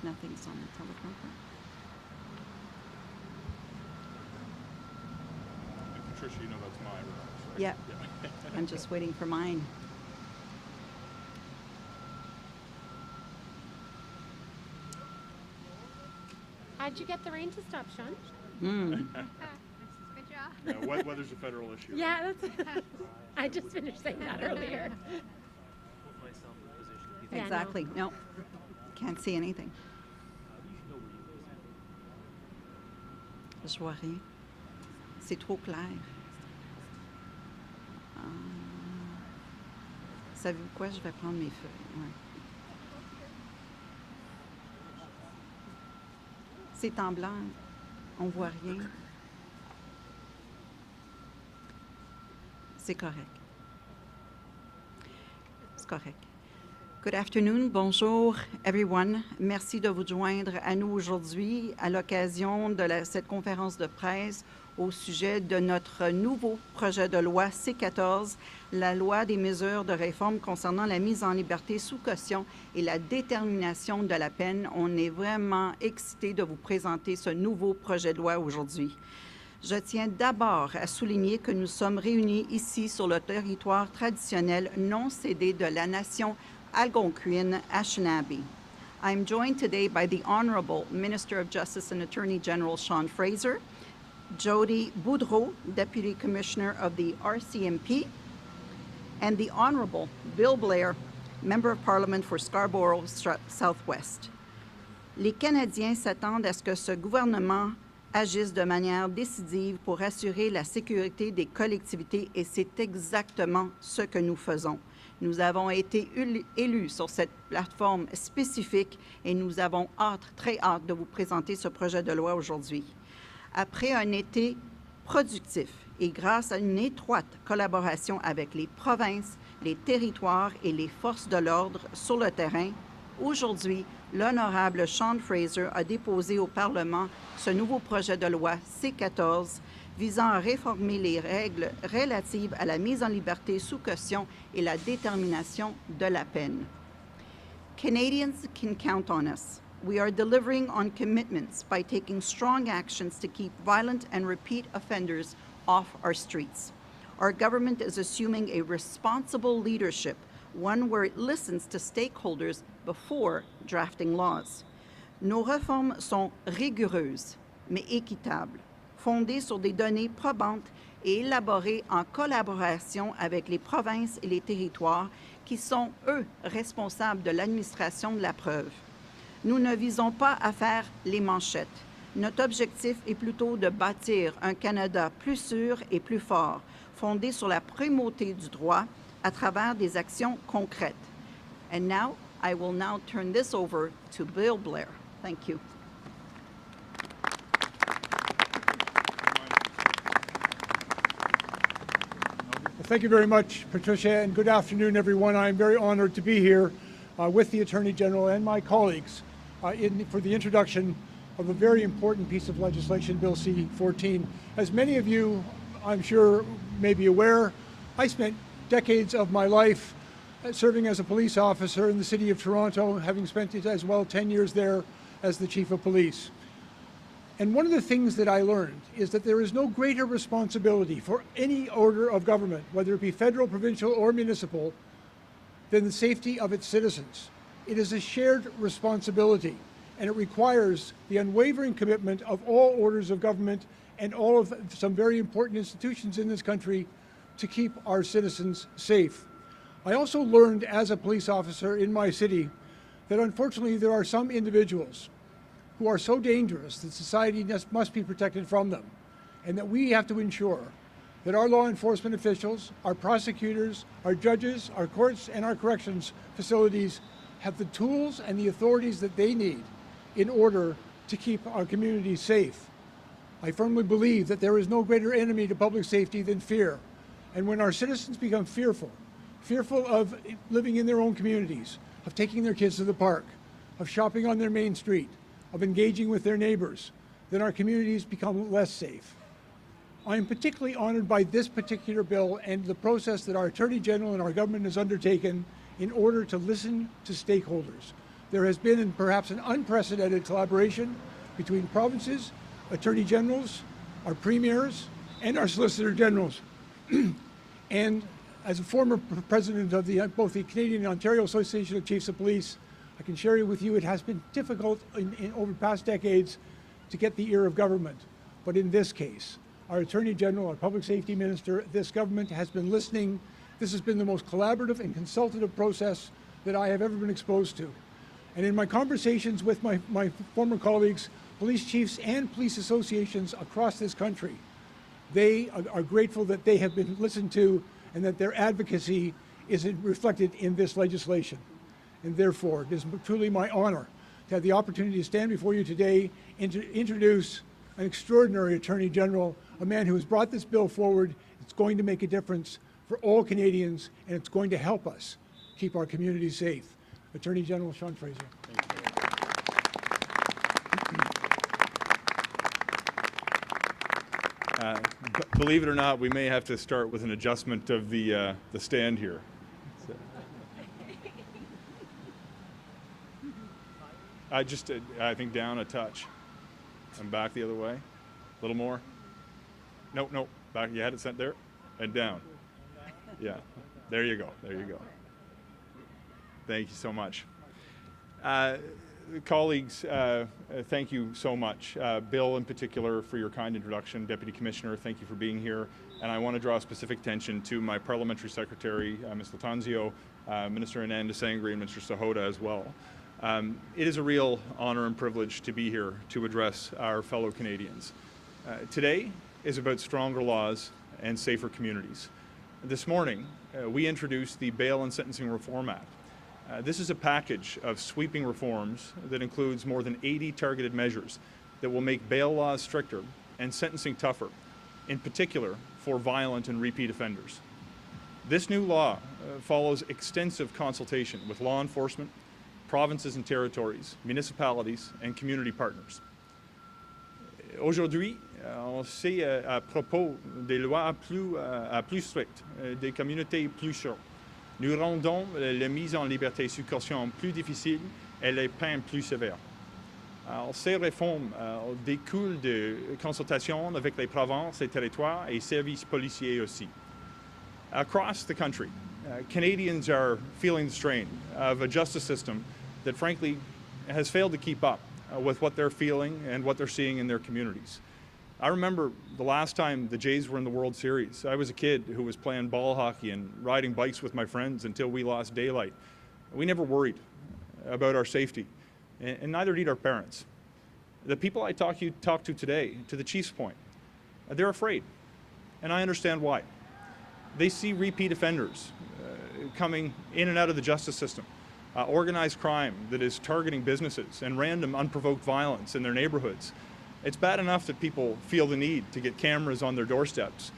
Nothing's on the teleprompter. And Patricia, you know that's my remarks, right? Yeah. I'm just waiting for mine. How'd you get the rain to stop, Sean? Mm. Good job. Yeah, weather's a federal issue. Yeah, that's. I just finished saying that earlier. Yeah, no. Exactly. No, can't see anything. Je vois rien. C'est trop clair. Savez-vous quoi? Je vais prendre mes feuilles. Ouais. C'est en blanc. On voit rien. C'est correct. C'est correct. Good afternoon, bonjour everyone. Merci de vous joindre à nous aujourd'hui à l'occasion de cette conférence de presse au sujet de notre nouveau projet de loi C-14, la loi des mesures de réforme concernant la mise en liberté sous caution et la détermination de la peine. On est vraiment excités de vous présenter ce nouveau projet de loi aujourd'hui. Je tiens d'abord à souligner que nous sommes réunis ici sur le territoire traditionnel non cédé de la nation Algonquin, Anishinaabe. I'm joined today by the Honorable Minister of Justice and Attorney General Sean Fraser, Jody Boudreau, Deputy Commissioner of the RCMP, and the Honorable Bill Blair, Member of Parliament for Scarborough Southwest. Les Canadiens s'attendent à ce que ce gouvernement agisse de manière décisive pour assurer la sécurité des collectivités et c'est exactement ce que nous faisons. Nous avons été élus sur cette plateforme spécifique et nous avons très hâte de vous présenter ce projet de loi aujourd'hui. Après un été productif et grâce à une étroite collaboration avec les provinces, les territoires et les forces de l'ordre sur le terrain, aujourd'hui, l'honorable Sean Fraser a déposé au Parlement ce nouveau projet de loi C-14 visant à réformer les règles relatives à la mise en liberté sous caution et la détermination de la peine. Canadians can count on us. We are delivering on commitments by taking strong actions to keep violent and repeat offenders off our streets. Our government is assuming a responsible leadership, one where it listens to stakeholders before drafting laws. Nos réformes sont rigoureuses, mais équitables, fondées sur des données probantes et élaborées en collaboration avec les provinces et les territoires qui sont, eux, responsables de l'administration de la preuve. Nous ne visons pas à faire les manchettes. Notre objectif est plutôt de bâtir un Canada plus sûr et plus fort, fondé sur la primauté du droit à travers des actions concrètes. And now, I will now turn this over to Bill Blair. Thank you. Thank you very much, Patricia, and good afternoon, everyone. I'm very honored to be here with the Attorney General and my colleagues for the introduction of a very important piece of legislation, Bill C-14. As many of you, I'm sure, may be aware, I spent decades of my life serving as a police officer in the city of Toronto, having spent it as well 10 years there as the chief of police. And one of the things that I learned is that there is no greater responsibility for any order of government, whether it be federal, provincial, or municipal, than the safety of its citizens. It is a shared responsibility, and it requires the unwavering commitment of all orders of government and all of some very important institutions in this country to keep our citizens safe. I also learned as a police officer in my city that unfortunately there are some individuals who are so dangerous that society must be protected from them, and that we have to ensure that our law enforcement officials, our prosecutors, our judges, our courts, and our corrections facilities have the tools and the authorities that they need in order to keep our communities safe. I firmly believe that there is no greater enemy to public safety than fear. And when our citizens become fearful of living in their own communities, of taking their kids to the park, of shopping on their main street, of engaging with their neighbors, then our communities become less safe. I am particularly honored by this particular bill and the process that our Attorney General and our government has undertaken in order to listen to stakeholders, There has been perhaps an unprecedented collaboration between provinces, attorney generals, our premiers, and our solicitor generals. And as a former president of both the Canadian and Ontario Association of Chiefs of Police, I can share with you it has been difficult over past decades to get the ear of government. But in this case, our Attorney General, our Public Safety Minister, this government has been listening. This has been the most collaborative and consultative process that I have ever been exposed to. And in my conversations with my former colleagues, police chiefs and police associations across this country, they are grateful that they have been listened to and that their advocacy is reflected in this legislation. And therefore, it is truly my honor to have the opportunity to stand before you today and to introduce an extraordinary Attorney General, a man who has brought this bill forward. It's going to make a difference for all Canadians, and it's going to help us keep our communities safe. Attorney General Sean Fraser. Believe it or not, we may have to start with an adjustment of the stand here. So. I think down a touch. And back the other way. A little more. No, back. You had it sent there and down. Yeah, there you go. There you go. Thank you so much. Colleagues, thank you so much. Bill, in particular, for your kind introduction. Deputy Commissioner, thank you for being here. And I want to draw specific attention to my Parliamentary Secretary, Ms. Latanzio, Minister Anand Desangri, and Minister Sahota as well. It is a real honor and privilege to be here to address our fellow Canadians. Today is about stronger laws and safer communities. This morning, we introduced the Bail and Sentencing Reform Act. This is a package of sweeping reforms that includes more than 80 targeted measures that will make bail laws stricter and sentencing tougher, in particular for violent and repeat offenders. This new law follows extensive consultation with law enforcement, provinces and territories, municipalities, and community partners. Aujourd'hui, on sait à propos des lois plus strictes, des communautés plus sûres. Nous rendons la mise en liberté sous caution plus difficile et les peines plus sévères. Alors, ces réformes découlent de consultations avec les provinces et territoires et services policiers aussi. Across the country, Canadians are feeling the strain of a justice system that frankly has failed to keep up with what they're feeling and what they're seeing in their communities. I remember the last time the Jays were in the World Series. I was a kid who was playing ball hockey and riding bikes with my friends until we lost daylight. We never worried about our safety, and neither did our parents. The people I talk to today, to the Chief's point, they're afraid, and I understand why. They see repeat offenders coming in and out of the justice system, organized crime that is targeting businesses, and random unprovoked violence in their neighborhoods. It's bad enough that people feel the need to get cameras on their doorsteps,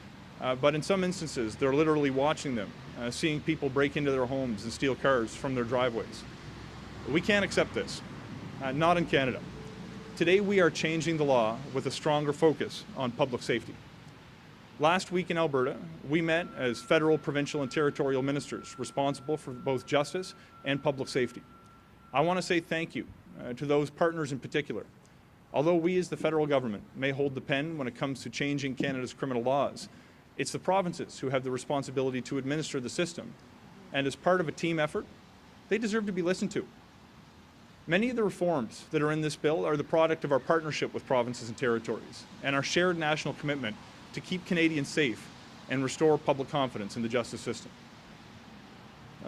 but in some instances, they're literally watching them, seeing people break into their homes and steal cars from their driveways. We can't accept this, not in Canada. Today, we are changing the law with a stronger focus on public safety. Last week in Alberta, we met as federal, provincial, and territorial ministers responsible for both justice and public safety. I want to say thank you to those partners in particular. Although we as the federal government may hold the pen when it comes to changing Canada's criminal laws, it's the provinces who have the responsibility to administer the system. And as part of a team effort, they deserve to be listened to. Many of the reforms that are in this bill are the product of our partnership with provinces and territories and our shared national commitment to keep Canadians safe and restore public confidence in the justice system.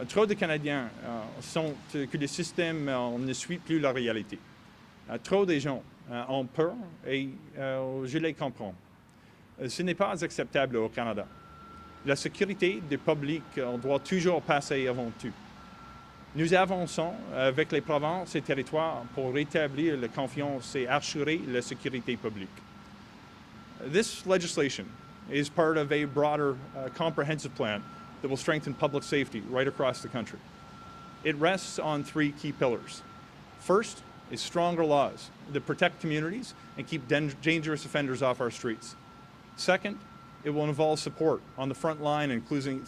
Trop de Canadiens sentent que le système ne suit plus la réalité. Trop de gens ont peur et je les comprends. Ce n'est pas acceptable au Canada. La sécurité du public doit toujours passer avant tout. Nous avançons avec les provinces et territoires pour rétablir la confiance et assurer la sécurité publique. This legislation is part of a broader, comprehensive plan that will strengthen public safety right across the country. It rests on three key pillars. First is stronger laws that protect communities and keep dangerous offenders off our streets. Second, it will involve support on the front line, including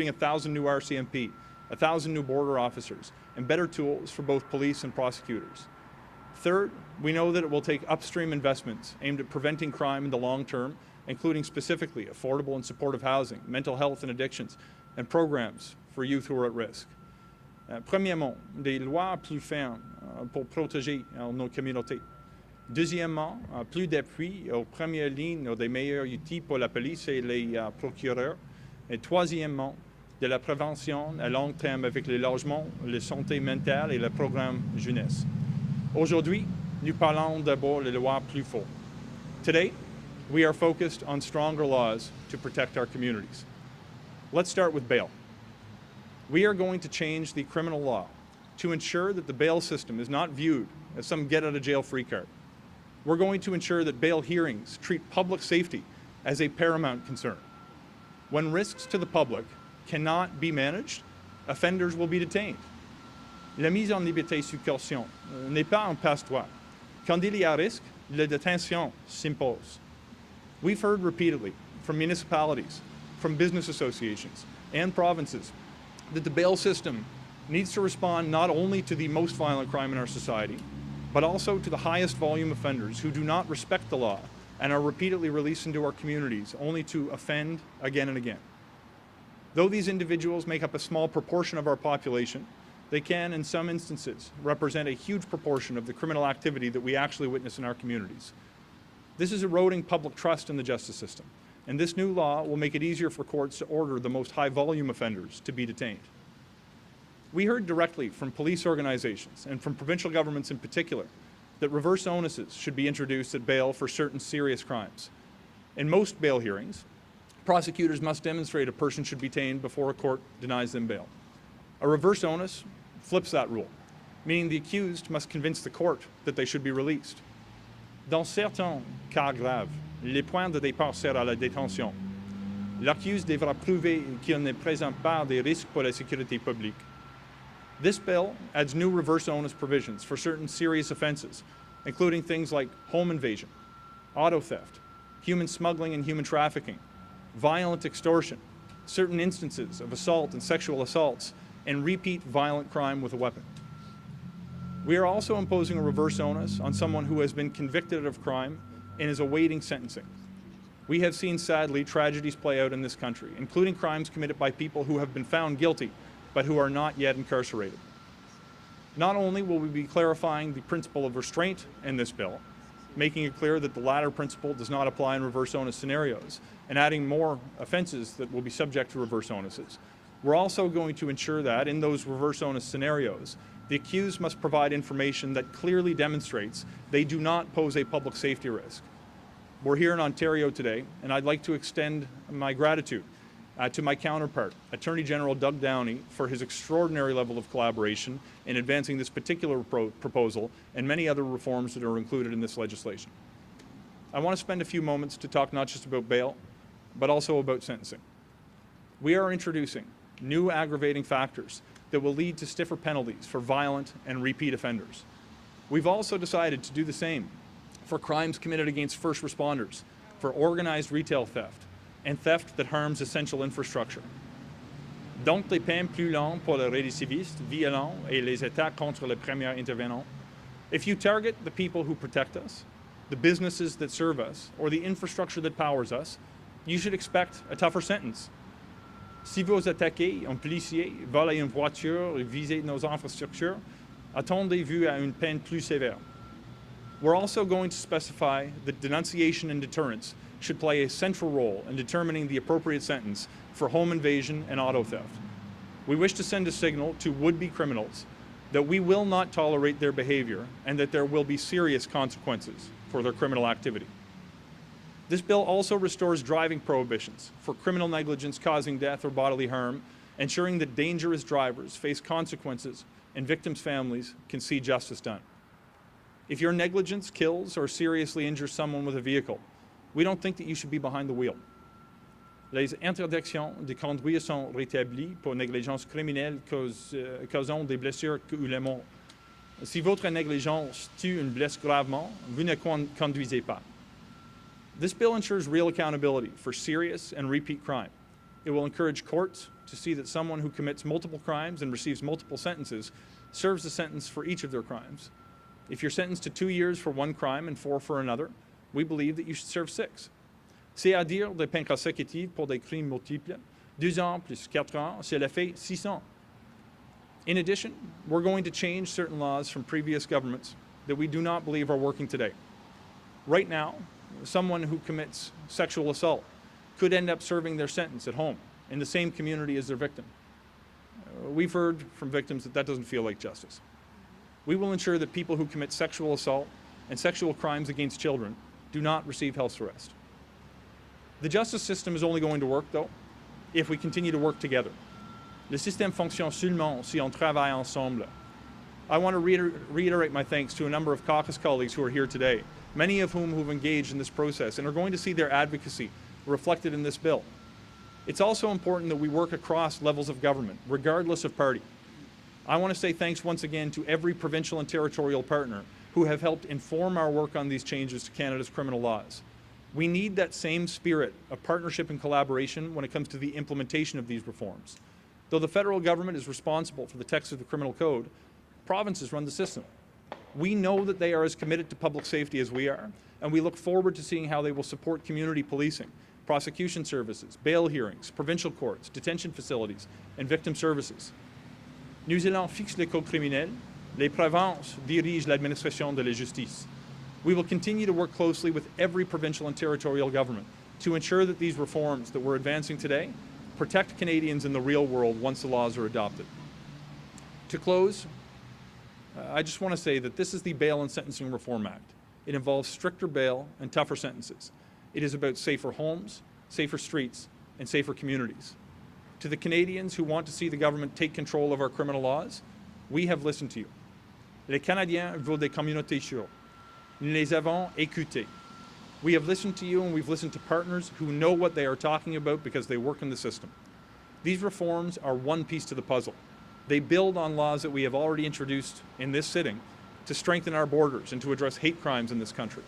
1,000 new RCMP, 1,000 new border officers, and better tools for both police and prosecutors. Third, we know that it will take upstream investments aimed at preventing crime in the long term, including specifically affordable and supportive housing, mental health and addictions, and programs for youth who are at risk. Premièrement, des lois plus fermes pour protéger nos communautés. Deuxièmement, plus d'appui aux premières lignes, des meilleurs outils pour la police et les procureurs. Et troisièmement, de la prévention à long terme avec les logements, la santé mentale et le programme jeunesse. Aujourd'hui, nous parlons d'abord des lois plus fortes. Today, we are focused on stronger laws to protect our communities. Let's start with bail. We are going to change the criminal law to ensure that the bail system is not viewed as some get-out-of-jail-free card. We're going to ensure that bail hearings treat public safety as a paramount concern. When risks to the public cannot be managed, offenders will be detained. La mise en liberté sous caution n'est pas un passe-droit. Quand il y a risque, la détention s'impose. We've heard repeatedly from municipalities, from business associations, and provinces that the bail system needs to respond not only to the most violent crime in our society, but also to the highest volume offenders who do not respect the law and are repeatedly released into our communities only to offend again and again. Though these individuals make up a small proportion of our population, they can, in some instances, represent a huge proportion of the criminal activity that we actually witness in our communities. This is eroding public trust in the justice system, and this new law will make it easier for courts to order the most high-volume offenders to be detained. We heard directly from police organizations and from provincial governments in particular that reverse onuses should be introduced at bail for certain serious crimes. In most bail hearings, prosecutors must demonstrate a person should be detained before a court denies them bail. A reverse onus flips that rule, meaning the accused must convince the court that they should be released. Dans certains cas graves, les points de départ sert à la détention. L'accusé devra prouver qu'il ne présente pas de risques pour la sécurité publique. This bill adds new reverse onus provisions for certain serious offenses, including things like home invasion, auto theft, human smuggling and human trafficking, violent extortion, certain instances of assault and sexual assaults, and repeat violent crime with a weapon. We are also imposing a reverse onus on someone who has been convicted of crime and is awaiting sentencing. We have seen, sadly, tragedies play out in this country, including crimes committed by people who have been found guilty but who are not yet incarcerated. Not only will we be clarifying the principle of restraint in this bill, making it clear that the latter principle does not apply in reverse onus scenarios, and adding more offenses that will be subject to reverse onuses, we're also going to ensure that in those reverse onus scenarios, the accused must provide information that clearly demonstrates they do not pose a public safety risk. We're here in Ontario today, and I'd like to extend my gratitude to my counterpart, Attorney General Doug Downey, for his extraordinary level of collaboration in advancing this particular proposal and many other reforms that are included in this legislation. I want to spend a few moments to talk not just about bail, but also about sentencing. We are introducing new aggravating factors that will lead to stiffer penalties for violent and repeat offenders. We've also decided to do the same for crimes committed against first responders, for organized retail theft, and theft that harms essential infrastructure. Donc des peines plus longues pour les récidivistes violents et les attaques contre les premiers intervenants. If you target the people who protect us, the businesses that serve us, or the infrastructure that powers us, you should expect a tougher sentence. Si vous attaquez un policier, volez une voiture et visez nos infrastructures, attendez-vous à une peine plus sévère. We're also going to specify that denunciation and deterrence should play a central role in determining the appropriate sentence for home invasion and auto theft. We wish to send a signal to would-be criminals that we will not tolerate their behavior and that there will be serious consequences for their criminal activity. This bill also restores driving prohibitions for criminal negligence causing death or bodily harm, ensuring that dangerous drivers face consequences and victims' families can see justice done. If your negligence kills or seriously injures someone with a vehicle, we don't think that you should be behind the wheel. Les interdictions de conduire sont rétablies pour négligence criminelle causant des blessures ou la mort. Si votre négligence tue ou blesse gravement, vous ne conduisez pas. This bill ensures real accountability for serious and repeat crime. It will encourage courts to see that someone who commits multiple crimes and receives multiple sentences serves a sentence for each of their crimes. If you're sentenced to 2 years for one crime and 4 for another, we believe that you should serve 6. C'est-à-dire des peines consécutives pour des crimes multiples, 2 ans plus 4 ans, cela fait 6 ans. In addition, we're going to change certain laws from previous governments that we do not believe are working today. Right now, someone who commits sexual assault could end up serving their sentence at home in the same community as their victim. We've heard from victims that that doesn't feel like justice. We will ensure that people who commit sexual assault and sexual crimes against children do not receive house arrest. The justice system is only going to work, though, if we continue to work together. Le système fonctionne seulement si on travaille ensemble. I want to reiterate my thanks to a number of caucus colleagues who are here today, many of whom have engaged in this process and are going to see their advocacy reflected in this bill. It's also important that we work across levels of government, regardless of party. I want to say thanks once again to every provincial and territorial partner who have helped inform our work on these changes to Canada's criminal laws. We need that same spirit of partnership and collaboration when it comes to the implementation of these reforms. Though the federal government is responsible for the text of the criminal code, provinces run the system. We know that they are as committed to public safety as we are, and we look forward to seeing how they will support community policing, prosecution services, bail hearings, provincial courts, detention facilities, and victim services. Nous allons fixer le code criminel. Les provinces dirigent l'administration de la justice. We will continue to work closely with every provincial and territorial government to ensure that these reforms that we're advancing today protect Canadians in the real world once the laws are adopted. To close, I just want to say that this is the Bail and Sentencing Reform Act. It involves stricter bail and tougher sentences. It is about safer homes, safer streets, and safer communities. To the Canadians who want to see the government take control of our criminal laws, we have listened to you. Les Canadiens veulent des communautés sûres. Nous les avons écoutés. We have listened to you, and we've listened to partners who know what they are talking about because they work in the system. These reforms are one piece to the puzzle. They build on laws that we have already introduced in this sitting to strengthen our borders and to address hate crimes in this country.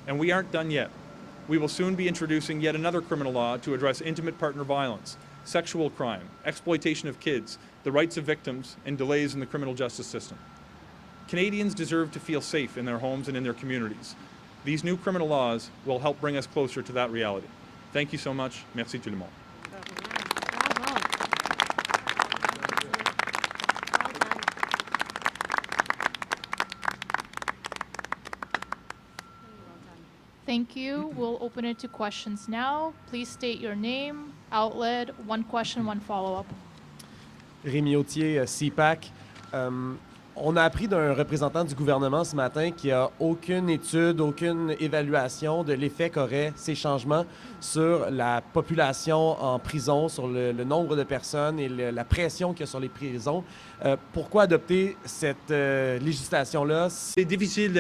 And we aren't done yet. We will soon be introducing yet another criminal law to address intimate partner violence, sexual crime, exploitation of kids, the rights of victims, and delays in the criminal justice system. Canadians deserve to feel safe in their homes and in their communities. These new criminal laws will help bring us closer to that reality. Thank you so much. Merci tout le monde. Thank you. We'll open it to questions now. Please state your name, outlet, one question, one follow-up. Rémi Autier, CPAC. On a appris d'un représentant du gouvernement ce matin qu'il n'y a aucune étude, aucune évaluation de l'effet qu'auraient ces changements sur la population en prison, sur le nombre de personnes et la pression qu'il y a sur les prisons. Pourquoi adopter cette législation-là? C'est difficile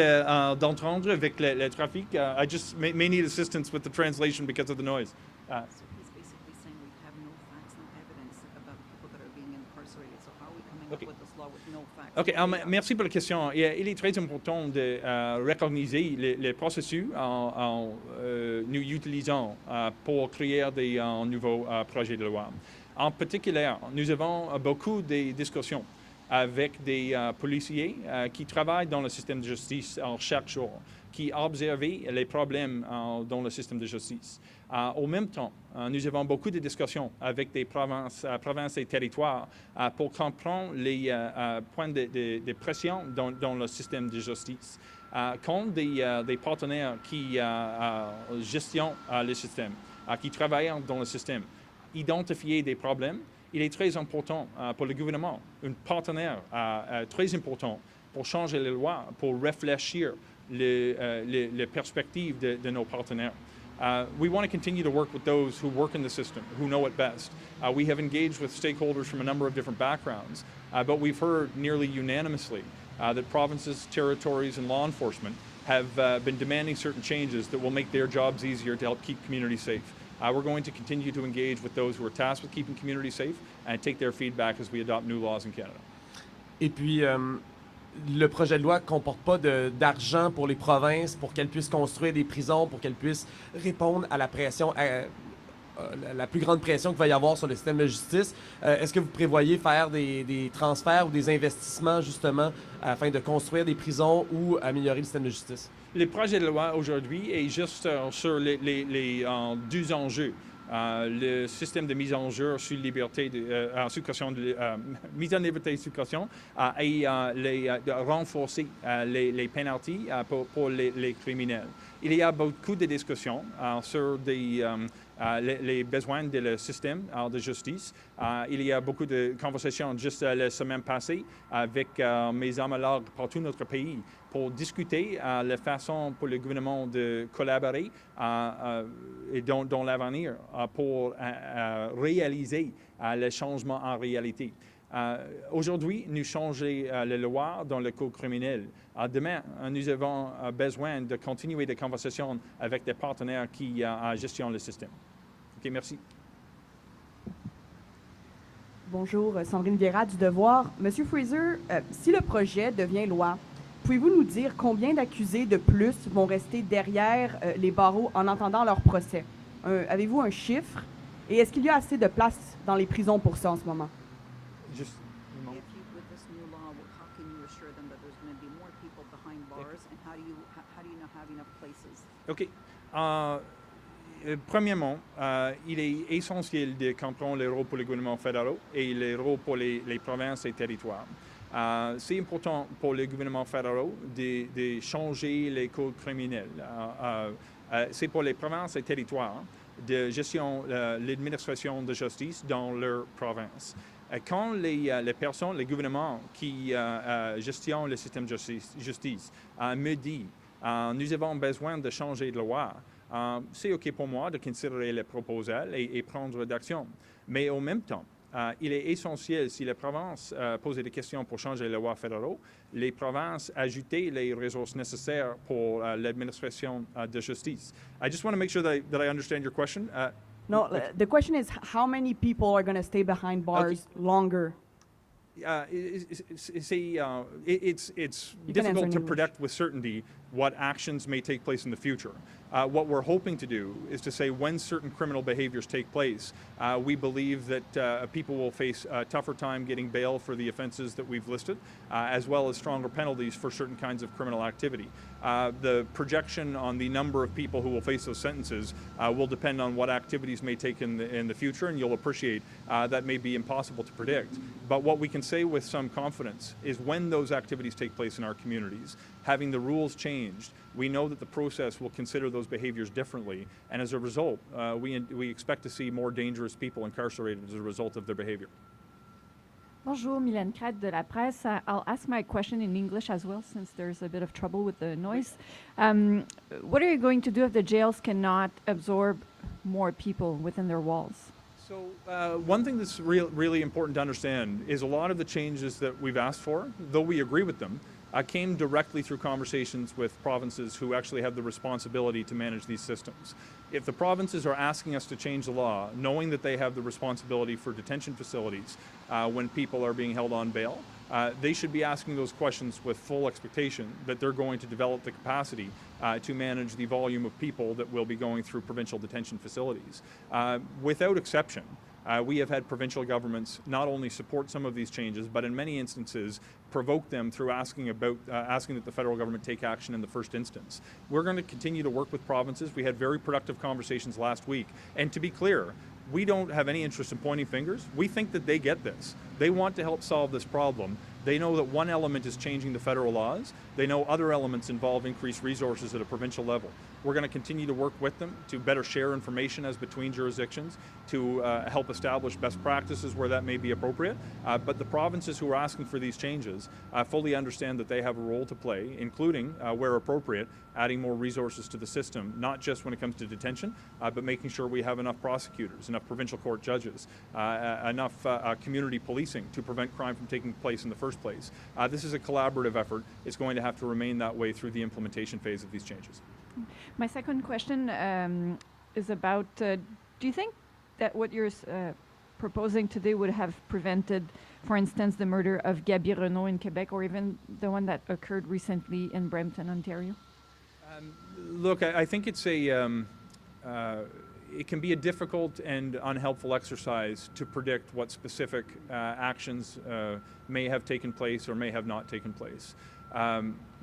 d'entendre avec le trafic. I just may need assistance with the translation because of the noise. So he's basically saying we have no facts, no evidence about people that are being incarcerated. So how are we coming up with this law with no facts? OK. Merci pour la question. Il est très important de recogniser les processus nous utilisons pour créer des nouveaux projets de loi. En particulier, nous avons beaucoup de discussions avec des policiers qui travaillent dans le système de justice chaque jour, qui observent les problèmes dans le système de justice. Au même temps, nous avons beaucoup de discussions avec des provinces et territoires pour comprendre les points de pression dans le système de justice. Quand des partenaires qui gestionnent le système, qui travaillent dans le système, identifier des problèmes, il est très important pour le gouvernement, un partenaire très important pour changer les lois, pour réfléchir les perspectives de nos partenaires. We want to continue to work with those who work in the system, who know it best. We have engaged with stakeholders from a number of different backgrounds, but we've heard nearly unanimously that provinces, territories, and law enforcement have been demanding certain changes that will make their jobs easier to help keep communities safe. We're going to continue to engage with those who are tasked with keeping communities safe and take their feedback as we adopt new laws in Canada. Et puis, le projet de loi ne comporte pas d'argent pour les provinces pour qu'elles puissent construire des prisons, pour qu'elles puissent répondre à la pression la plus grande pression qu'il va y avoir sur le système de justice. Est-ce que vous prévoyez faire des transferts ou des investissements, justement, afin de construire des prisons ou améliorer le système de justice? Le projet de loi aujourd'hui est juste sur les deux enjeux. Le système de mise en jeu sur liberté sous caution, mise en liberté sous caution et de renforcer les pénalités pour les criminels. Il y a beaucoup de discussions sur les besoins de le système de justice. Il y a beaucoup de conversations juste la semaine passée avec mes homologues partout notre pays pour discuter la façon pour le gouvernement de collaborer et dans l'avenir pour réaliser le changement en réalité. Aujourd'hui, nous changeons la loi dans le code criminel. Demain, nous avons besoin de continuer des conversations avec des partenaires qui gestionnent le système. OK, merci. Bonjour, Sandrine Vieira du Devoir. Monsieur Fraser, si le projet devient loi, pouvez-vous nous dire combien d'accusés de plus vont rester derrière les barreaux en entendant leur procès? Avez-vous un chiffre? Et est-ce qu'il y a assez de place dans les prisons pour ça en ce moment? With this new law, how can you assure them that there's going to be more people behind bars, and how do you not have enough places? OK. Premièrement, il est essentiel de comprendre le rôle pour le gouvernement fédéral et le rôle pour les provinces et territoires. C'est important pour le gouvernement fédéral de changer les codes criminels. C'est pour les provinces et territoires de gestion l'administration de justice dans leur province. Quand les personnes, les gouvernements qui gestionnent le système de justice me disent nous avons besoin de changer de loi, c'est OK pour moi de considérer les proposals et prendre d'action. Mais en même temps, il est essentiel, si les provinces posent des questions pour changer la loi fédérale, les provinces ajouter les ressources nécessaires pour l'administration de justice. I just want to make sure that I understand your question. No, the question is how many people are going to stay behind bars longer? It's difficult to predict with certainty what actions may take place in the future. What we're hoping to do is to say when certain criminal behaviors take place, we believe that people will face a tougher time getting bail for the offenses that we've listed, as well as stronger penalties for certain kinds of criminal activity. The projection on the number of people who will face those sentences will depend on what activities may take in the future, and you'll appreciate that may be impossible to predict. But what we can say with some confidence is when those activities take place in our communities, having the rules changed, we know that the process will consider those behaviors differently, and as a result, we expect to see more dangerous people incarcerated as a result of their behavior. Bonjour, Mylène Crête de La Presse. I'll ask my question in English as well, since there's a bit of trouble with the noise. What are you going to do if the jails cannot absorb more people within their walls? So one thing that's really important to understand is a lot of the changes that we've asked for, though we agree with them, came directly through conversations with provinces who actually have the responsibility to manage these systems. If the provinces are asking us to change the law, knowing that they have the responsibility for detention facilities when people are being held on bail, they should be asking those questions with full expectation that they're going to develop the capacity to manage the volume of people that will be going through provincial detention facilities. Without exception, we have had provincial governments not only support some of these changes, but in many instances provoke them through asking that the federal government take action in the first instance. We're going to continue to work with provinces. We had very productive conversations last week. And to be clear, we don't have any interest in pointing fingers. We think that they get this. They want to help solve this problem. They know that one element is changing the federal laws. They know other elements involve increased resources at a provincial level. We're going to continue to work with them to better share information as between jurisdictions, to help establish best practices where that may be appropriate. But the provinces who are asking for these changes fully understand that they have a role to play, including, where appropriate, adding more resources to the system, not just when it comes to detention, but making sure we have enough prosecutors, enough provincial court judges, enough community policing to prevent crime from taking place in the first place. This is a collaborative effort. It's going to have to remain that way through the implementation phase of these changes. My second question is about, do you think that what you're proposing today would have prevented, for instance, the murder of Gaby Renault in Quebec, or even the one that occurred recently in Brampton, Ontario? Look, I think it's it can be a difficult and unhelpful exercise to predict what specific actions may have taken place or may have not taken place.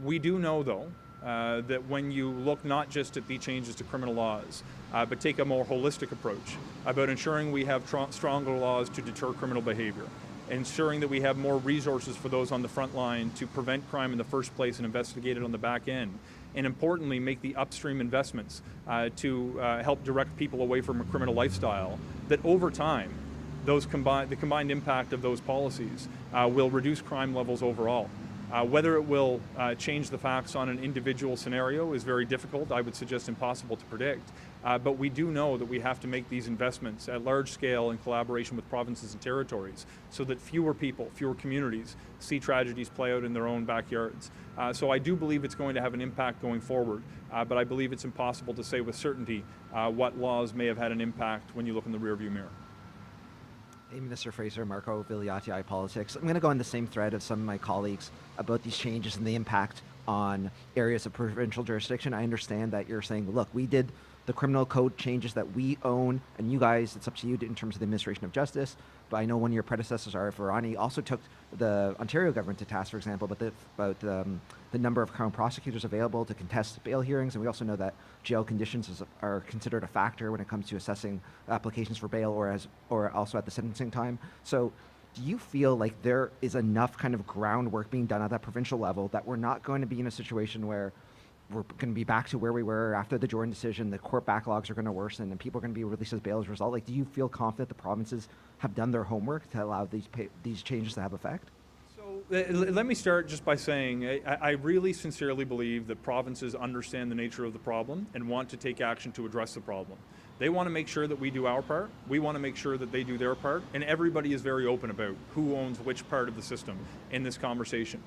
We do know, though, that when you look not just at the changes to criminal laws, but take a more holistic approach about ensuring we have stronger laws to deter criminal behavior, ensuring that we have more resources for those on the front line to prevent crime in the first place and investigate it on the back end, and importantly, make the upstream investments to help direct people away from a criminal lifestyle, that over time, the combined impact of those policies will reduce crime levels overall. Whether it will change the facts on an individual scenario is very difficult. I would suggest impossible to predict. But we do know that we have to make these investments at large scale in collaboration with provinces and territories so that fewer people, fewer communities see tragedies play out in their own backyards. So I do believe it's going to have an impact going forward, but I believe it's impossible to say with certainty what laws may have had an impact when you look in the rearview mirror. Hey, Minister Fraser, Marco Vigliati, iPolitics. I'm going to go on the same thread of some of my colleagues about these changes and the impact on areas of provincial jurisdiction. I understand that you're saying, look, we did the criminal code changes that we own, and you guys, it's up to you in terms of the administration of justice. But I know one of your predecessors, R.F. Varani, also took the Ontario government to task, for example, about the number of crown prosecutors available to contest bail hearings. And we also know that jail conditions are considered a factor when it comes to assessing applications for bail or also at the sentencing time. So do you feel like there is enough kind of groundwork being done at that provincial level that we're not going to be in a situation where we're going to be back to where we were after the Jordan decision, the court backlogs are going to worsen, and people are going to be released as bail as a result? Like, do you feel confident the provinces have done their homework to allow these changes to have effect? So let me start just by saying I really sincerely believe that provinces understand the nature of the problem and want to take action to address the problem. They want to make sure that we do our part. We want to make sure that they do their part. And everybody is very open about who owns which part of the system in this conversation.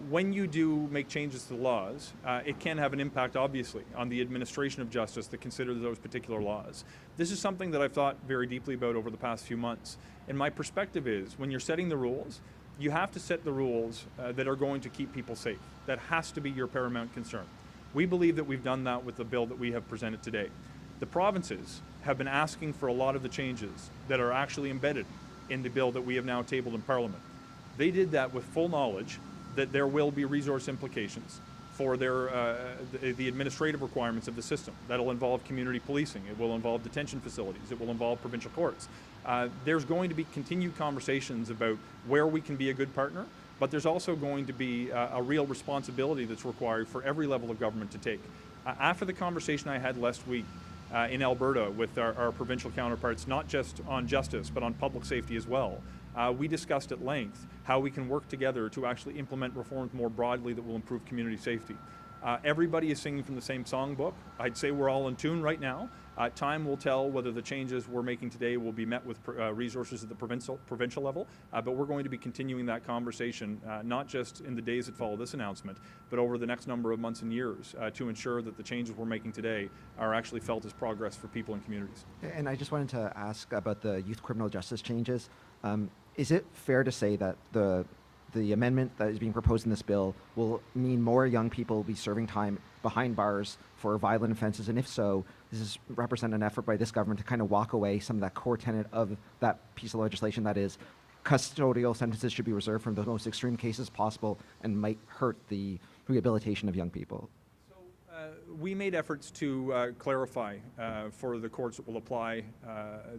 When you do make changes to the laws, it can have an impact, obviously, on the administration of justice that considers those particular laws. This is something that I've thought very deeply about over the past few months. And my perspective is, when you're setting the rules, you have to set the rules that are going to keep people safe. That has to be your paramount concern. We believe that we've done that with the bill that we have presented today. The provinces have been asking for a lot of the changes that are actually embedded in the bill that we have now tabled in Parliament. They did that with full knowledge that there will be resource implications for the administrative requirements of the system. That'll involve community policing. It will involve detention facilities. It will involve provincial courts. There's going to be continued conversations about where we can be a good partner, but there's also going to be a real responsibility that's required for every level of government to take. After the conversation I had last week in Alberta with our provincial counterparts, not just on justice, but on public safety as well, we discussed at length how we can work together to actually implement reforms more broadly that will improve community safety. Everybody is singing from the same songbook. I'd say we're all in tune right now. Time will tell whether the changes we're making today will be met with resources at the provincial level, but we're going to be continuing that conversation, not just in the days that follow this announcement, but over the next number of months and years to ensure that the changes we're making today are actually felt as progress for people and communities. And I just wanted to ask about the youth criminal justice changes. Is it fair to say that the amendment that is being proposed in this bill will mean more young people will be serving time behind bars for violent offenses? And if so, does this represent an effort by this government to kind of walk away some of that core tenet of that piece of legislation, that is, custodial sentences should be reserved from the most extreme cases possible and might hurt the rehabilitation of young people? We made efforts to clarify for the courts that will apply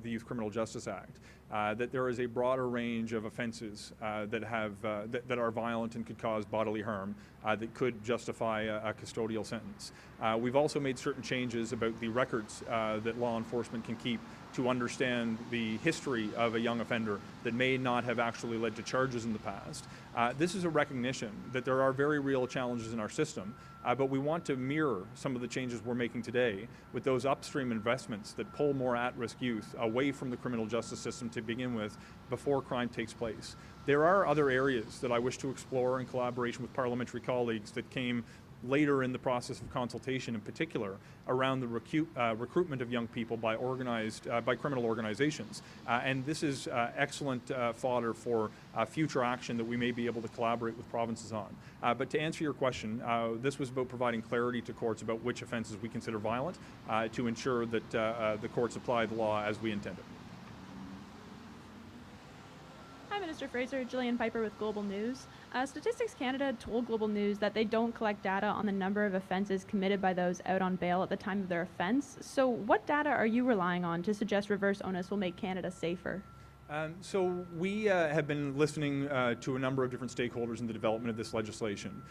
the Youth Criminal Justice Act that there is a broader range of offences that are violent and could cause bodily harm that could justify a custodial sentence. We've also made certain changes about the records that law enforcement can keep to understand the history of a young offender that may not have actually led to charges in the past. This is a recognition that there are very real challenges in our system, but we want to mirror some of the changes we're making today with those upstream investments that pull more at-risk youth away from the criminal justice system to begin with before crime takes place. There are other areas that I wish to explore in collaboration with parliamentary colleagues that came later in the process of consultation, in particular around the recruitment of young people by criminal organizations. And this is excellent fodder for future action that we may be able to collaborate with provinces on. But to answer your question, this was about providing clarity to courts about which offences we consider violent to ensure that the courts apply the law as we intended. Hi, Minister Fraser. Jillian Piper with Global News. Statistics Canada told Global News that they don't collect data on the number of offences committed by those out on bail at the time of their offence. So what data are you relying on to suggest reverse onus will make Canada safer? So we have been listening to a number of different stakeholders in the development of this legislation.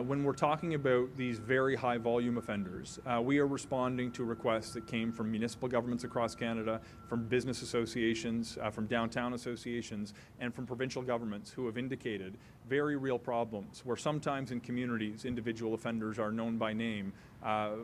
When we're talking about these very high volume offenders, we are responding to requests that came from municipal governments across Canada, from business associations, from downtown associations, and from provincial governments who have indicated very real problems where sometimes in communities individual offenders are known by name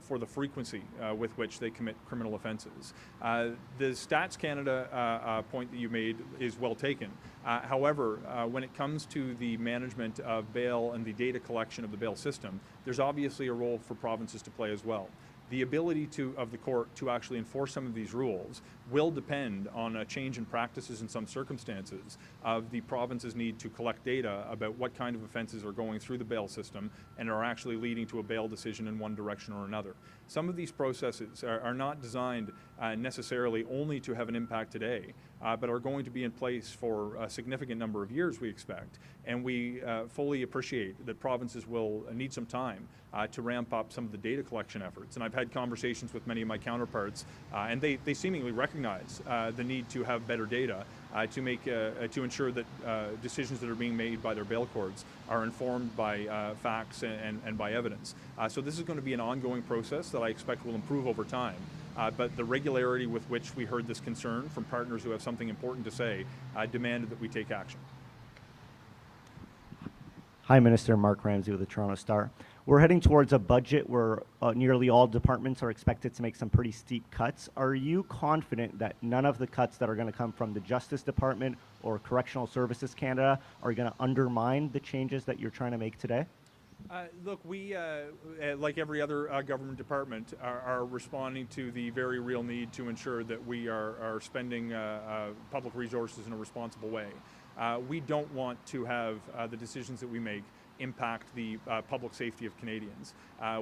for the frequency with which they commit criminal offences. The Stats Canada point that you made is well taken. However, when it comes to the management of bail and the data collection of the bail system, there's obviously a role for provinces to play as well. The ability of the court to actually enforce some of these rules will depend on a change in practices in some circumstances of the province's need to collect data about what kind of offences are going through the bail system and are actually leading to a bail decision in one direction or another. Some of these processes are not designed necessarily only to have an impact today, but are going to be in place for a significant number of years, we expect. And we fully appreciate that provinces will need some time to ramp up some of the data collection efforts. And I've had conversations with many of my counterparts, and they seemingly recognize the need to have better data to ensure that decisions that are being made by their bail courts are informed by facts and by evidence. So this is going to be an ongoing process that I expect will improve over time. But the regularity with which we heard this concern from partners who have something important to say demanded that we take action. Hi, Minister. Mark Ramsey with the Toronto Star. We're heading towards a budget where nearly all departments are expected to make some pretty steep cuts. Are you confident that none of the cuts that are going to come from the Justice Department or Correctional Services Canada are going to undermine the changes that you're trying to make today? Look, we, like every other government department, are responding to the very real need to ensure that we are spending public resources in a responsible way. We don't want to have the decisions that we make impact the public safety of Canadians.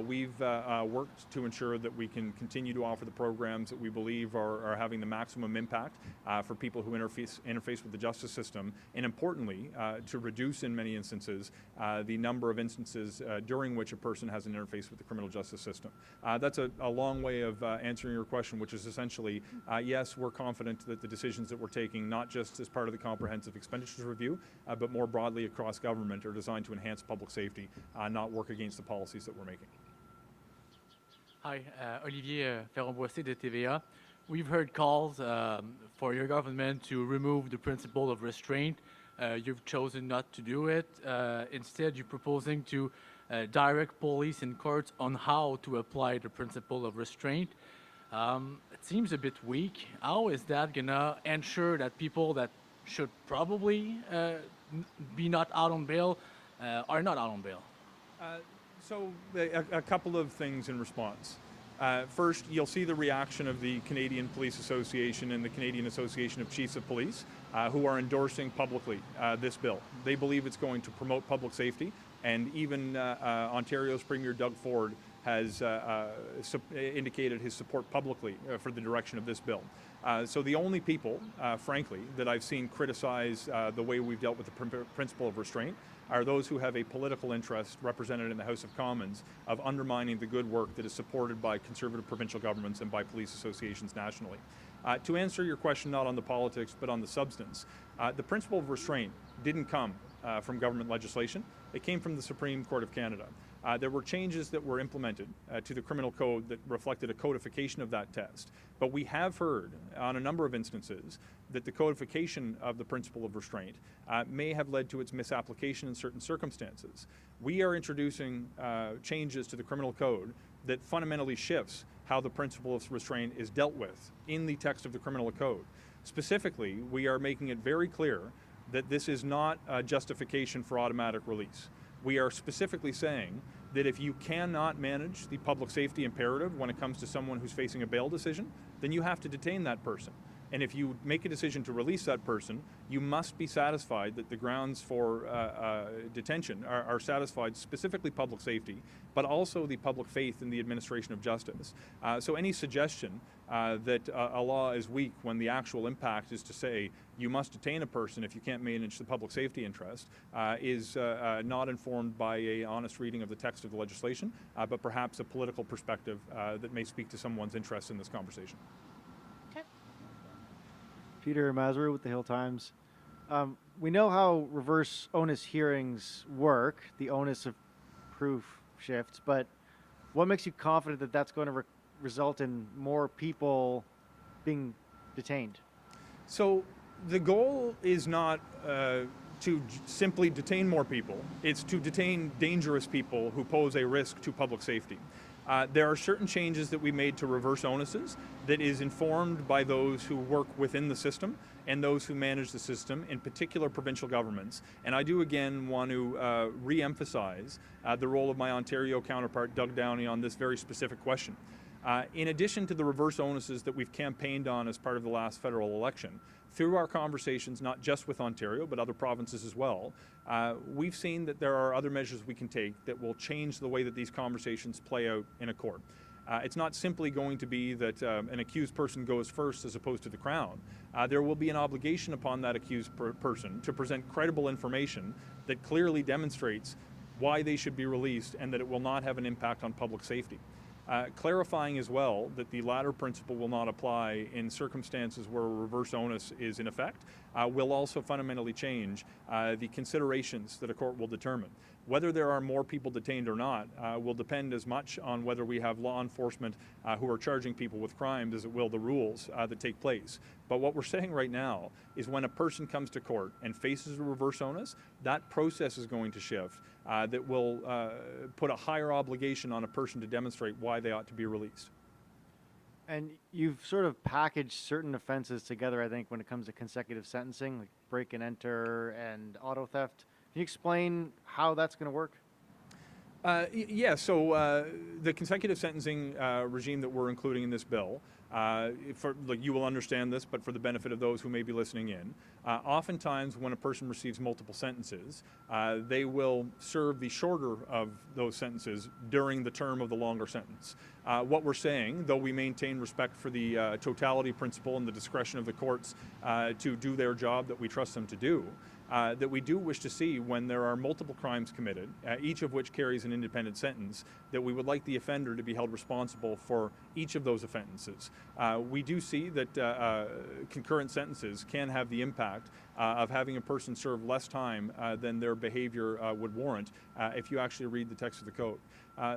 We've worked to ensure that we can continue to offer the programs that we believe are having the maximum impact for people who interface with the justice system, and importantly, to reduce in many instances the number of instances during which a person has an interface with the criminal justice system. That's a long way of answering your question, which is essentially, yes, we're confident that the decisions that we're taking, not just as part of the comprehensive expenditures review, but more broadly across government, are designed to enhance public safety, not work against the policies that we're making. Hi, Olivier Ferron-Boissé de TVA. We've heard calls for your government to remove the principle of restraint. You've chosen not to do it. Instead, you're proposing to direct police and courts on how to apply the principle of restraint. It seems a bit weak. How is that going to ensure that people that should probably be not out on bail are not out on bail? So a couple of things in response. First, you'll see the reaction of the Canadian Police Association and the Canadian Association of Chiefs of Police, who are endorsing publicly this bill. They believe it's going to promote public safety, and even Ontario's Premier Doug Ford has indicated his support publicly for the direction of this bill. So the only people, frankly, that I've seen criticize the way we've dealt with the principle of restraint are those who have a political interest represented in the House of Commons of undermining the good work that is supported by Conservative provincial governments and by police associations nationally. To answer your question not on the politics but on the substance, the principle of restraint didn't come from government legislation. It came from the Supreme Court of Canada. There were changes that were implemented to the criminal code that reflected a codification of that test. But we have heard on a number of instances that the codification of the principle of restraint may have led to its misapplication in certain circumstances. We are introducing changes to the criminal code that fundamentally shifts how the principle of restraint is dealt with in the text of the criminal code. Specifically, we are making it very clear that this is not a justification for automatic release. We are specifically saying that if you cannot manage the public safety imperative when it comes to someone who's facing a bail decision, then you have to detain that person. And if you make a decision to release that person, you must be satisfied that the grounds for detention are satisfied, specifically public safety, but also the public faith in the administration of justice. So any suggestion that a law is weak when the actual impact is to say you must detain a person if you can't manage the public safety interest is not informed by an honest reading of the text of the legislation, but perhaps a political perspective that may speak to someone's interest in this conversation. Peter Masaru with the Hill Times. We know how reverse onus hearings work, the onus of proof shifts, but what makes you confident that that's going to result in more people being detained? So the goal is not to simply detain more people, it's to detain dangerous people who pose a risk to public safety. There are certain changes that we made to reverse onuses that is informed by those who work within the system and those who manage the system, in particular provincial governments. And I do again want to re-emphasize the role of my Ontario counterpart, Doug Downey, on this very specific question. In addition to the reverse onuses that we've campaigned on as part of the last federal election, through our conversations, not just with Ontario, but other provinces as well, we've seen that there are other measures we can take that will change the way that these conversations play out in a court. It's not simply going to be that an accused person goes first as opposed to the Crown. There will be an obligation upon that accused person to present credible information that clearly demonstrates why they should be released and that it will not have an impact on public safety. Clarifying as well that the latter principle will not apply in circumstances where a reverse onus is in effect will also fundamentally change the considerations that a court will determine. Whether there are more people detained or not will depend as much on whether we have law enforcement who are charging people with crimes as it will the rules that take place. But what we're saying right now is when a person comes to court and faces a reverse onus, that process is going to shift that will put a higher obligation on a person to demonstrate why they ought to be released. And you've sort of packaged certain offenses together, I think, when it comes to consecutive sentencing, like break and enter and auto theft. Can you explain how that's going to work? Yeah, so the consecutive sentencing regime that we're including in this bill, you will understand this, but for the benefit of those who may be listening in, oftentimes when a person receives multiple sentences, they will serve the shorter of those sentences during the term of the longer sentence. What we're saying, though we maintain respect for the totality principle and the discretion of the courts to do their job that we trust them to do, that we do wish to see when there are multiple crimes committed, each of which carries an independent sentence, that we would like the offender to be held responsible for each of those offenses. We do see that concurrent sentences can have the impact of having a person serve less time than their behavior would warrant if you actually read the text of the code.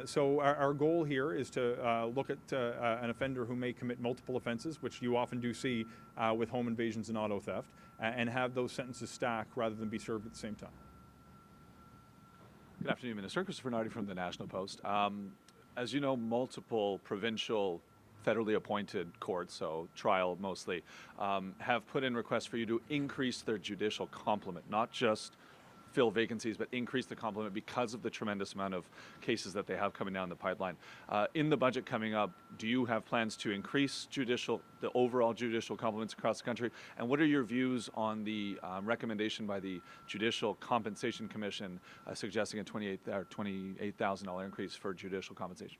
So our goal here is to look at an offender who may commit multiple offenses, which you often do see with home invasions and auto theft, and have those sentences stack rather than be served at the same time. Good afternoon, Minister. Christopher Nardi from the National Post. As you know, multiple provincial federally appointed courts, so trial mostly, have put in requests for you to increase their judicial complement, not just fill vacancies, but increase the complement because of the tremendous amount of cases that they have coming down the pipeline. In the budget coming up, do you have plans to increase the overall judicial complements across the country? And what are your views on the recommendation by the Judicial Compensation Commission suggesting a $28,000 increase for judicial compensation?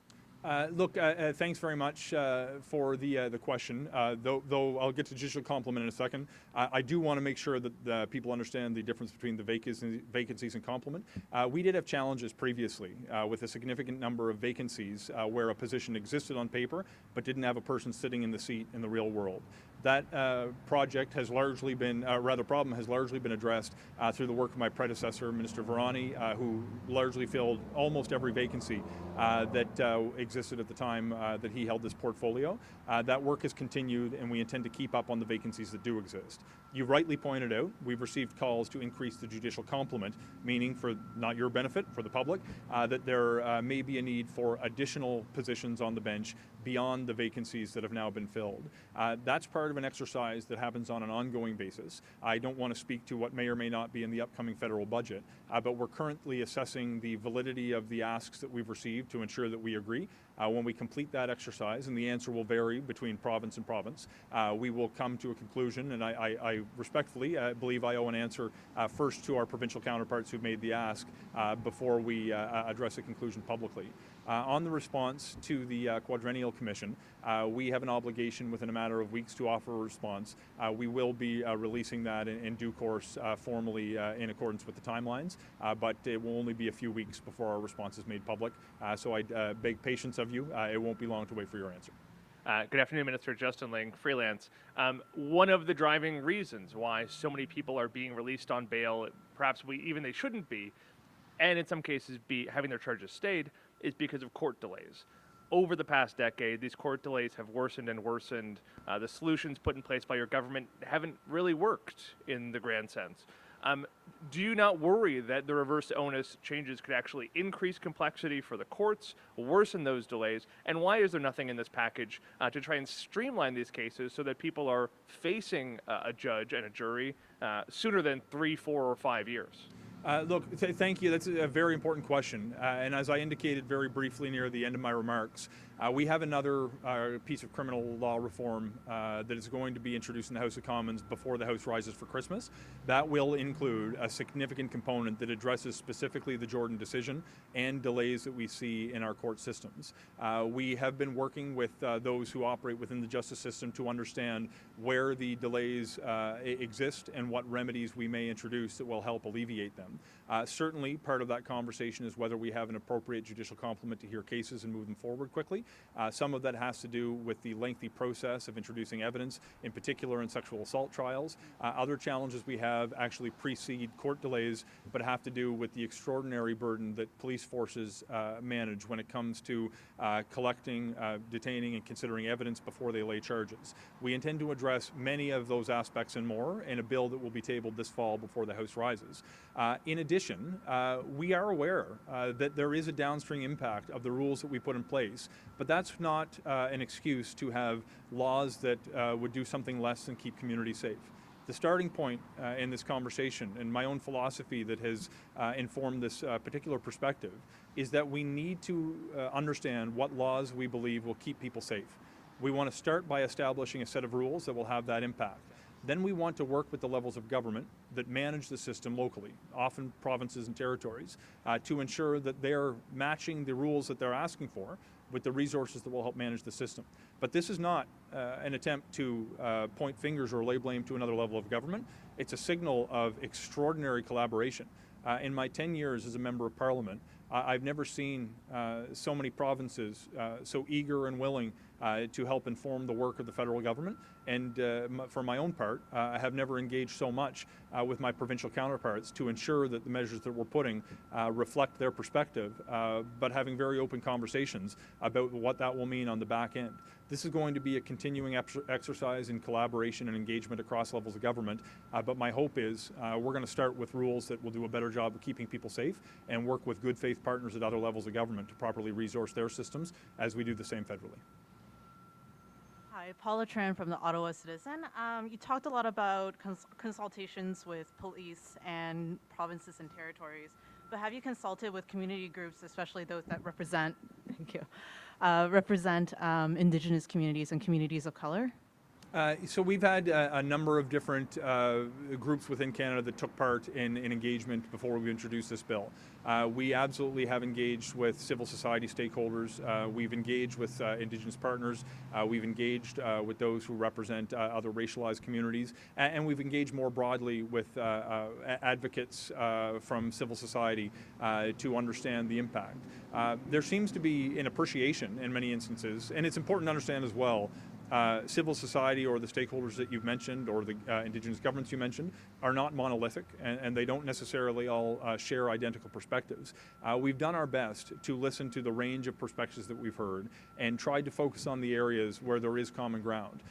Look, thanks very much for the question. Though I'll get to judicial complement in a second, I do want to make sure that people understand the difference between the vacancies and complement. We did have challenges previously with a significant number of vacancies where a position existed on paper but didn't have a person sitting in the seat in the real world. That project has largely been, problem has largely been addressed through the work of my predecessor, Minister Varani, who largely filled almost every vacancy that existed at the time that he held this portfolio. That work has continued, and we intend to keep up on the vacancies that do exist. You rightly pointed out, we've received calls to increase the judicial complement, meaning for not your benefit, for the public, that there may be a need for additional positions on the bench beyond the vacancies that have now been filled. That's part part of an exercise that happens on an ongoing basis. I don't want to speak to what may or may not be in the upcoming federal budget, but we're currently assessing the validity of the asks that we've received to ensure that we agree. When we complete that exercise, and the answer will vary between province and province, we will come to a conclusion, and I respectfully believe I owe an answer first to our provincial counterparts who've made the ask before we address a conclusion publicly. On the response to the Quadrennial Commission, we have an obligation within a matter of weeks to offer a response. We will be releasing that in due course formally in accordance with the timelines, but it will only be a few weeks before our response is made public. So I beg patience of you. It won't be long to wait for your answer. Good afternoon, Minister Justin Ling, freelance. One of the driving reasons why so many people are being released on bail, perhaps they shouldn't be, and in some cases be having their charges stayed, is because of court delays. Over the past decade, these court delays have worsened and worsened. The solutions put in place by your government haven't really worked in the grand sense. Do you not worry that the reverse onus changes could actually increase complexity for the courts, worsen those delays, and why is there nothing in this package to try and streamline these cases so that people are facing a judge and a jury sooner than 3, 4, or 5 years? Look, thank you. That's a very important question. And as I indicated very briefly near the end of my remarks, we have another piece of criminal law reform that is going to be introduced in the House of Commons before the House rises for Christmas. That will include a significant component that addresses specifically the Jordan decision and delays that we see in our court systems. We have been working with those who operate within the justice system to understand where the delays exist and what remedies we may introduce that will help alleviate them. Certainly, part of that conversation is whether we have an appropriate judicial complement to hear cases and move them forward quickly. Some of that has to do with the lengthy process of introducing evidence, in particular in sexual assault trials. Other challenges we have actually precede court delays, but have to do with the extraordinary burden that police forces manage when it comes to collecting, detaining, and considering evidence before they lay charges. We intend to address many of those aspects and more in a bill that will be tabled this fall before the House rises. In addition, we are aware that there is a downstream impact of the rules that we put in place, but that's not an excuse to have laws that would do something less than keep communities safe. The starting point in this conversation, and my own philosophy that has informed this particular perspective, is that we need to understand what laws we believe will keep people safe. We want to start by establishing a set of rules that will have that impact. Then we want to work with the levels of government that manage the system locally, often provinces and territories, to ensure that they're matching the rules that they're asking for with the resources that will help manage the system. But this is not an attempt to point fingers or lay blame to another level of government. It's a signal of extraordinary collaboration. In my 10 years as a member of Parliament, I've never seen so many provinces so eager and willing to help inform the work of the federal government. And for my own part, I have never engaged so much with my provincial counterparts to ensure that the measures that we're putting reflect their perspective, but having very open conversations about what that will mean on the back end. This is going to be a continuing exercise in collaboration and engagement across levels of government, but my hope is we're going to start with rules that will do a better job of keeping people safe and work with good faith partners at other levels of government to properly resource their systems as we do the same federally. Hi, Paula Tran from the Ottawa Citizen. You talked a lot about consultations with police and provinces and territories, but have you consulted with community groups, especially those that represent, Indigenous communities and communities of color? So we've had a number of different groups within Canada that took part in engagement before we introduced this bill. We absolutely have engaged with civil society stakeholders. We've engaged with Indigenous partners. We've engaged with those who represent other racialized communities. And we've engaged more broadly with advocates from civil society to understand the impact. There seems to be an appreciation in many instances, and it's important to understand as well, civil society or the stakeholders that you've mentioned or the Indigenous governments you mentioned are not monolithic, and they don't necessarily all share identical perspectives. We've done our best to listen to the range of perspectives that we've heard and tried to focus on the areas where there is common ground.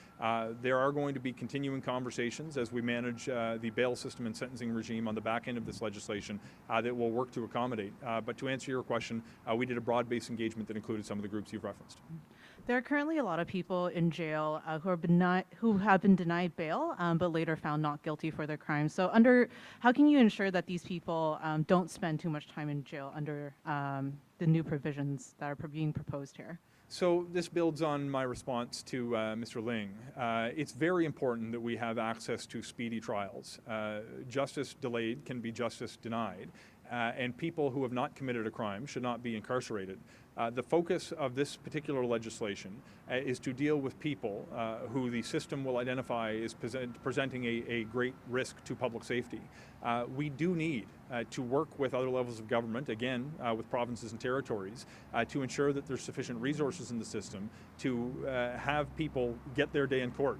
There are going to be continuing conversations as we manage the bail system and sentencing regime on the back end of this legislation that will work to accommodate. But to answer your question, we did a broad-based engagement that included some of the groups you've referenced. There are currently a lot of people in jail who have been denied bail, but later found not guilty for their crimes. So how can you ensure that these people don't spend too much time in jail under the new provisions that are being proposed here? So this builds on my response to Mr. Ling. It's very important that we have access to speedy trials. Justice delayed can be justice denied, and people who have not committed a crime should not be incarcerated. The focus of this particular legislation is to deal with people who the system will identify as presenting a great risk to public safety. We do need to work with other levels of government, again, with provinces and territories, to ensure that there's sufficient resources in the system to have people get their day in court.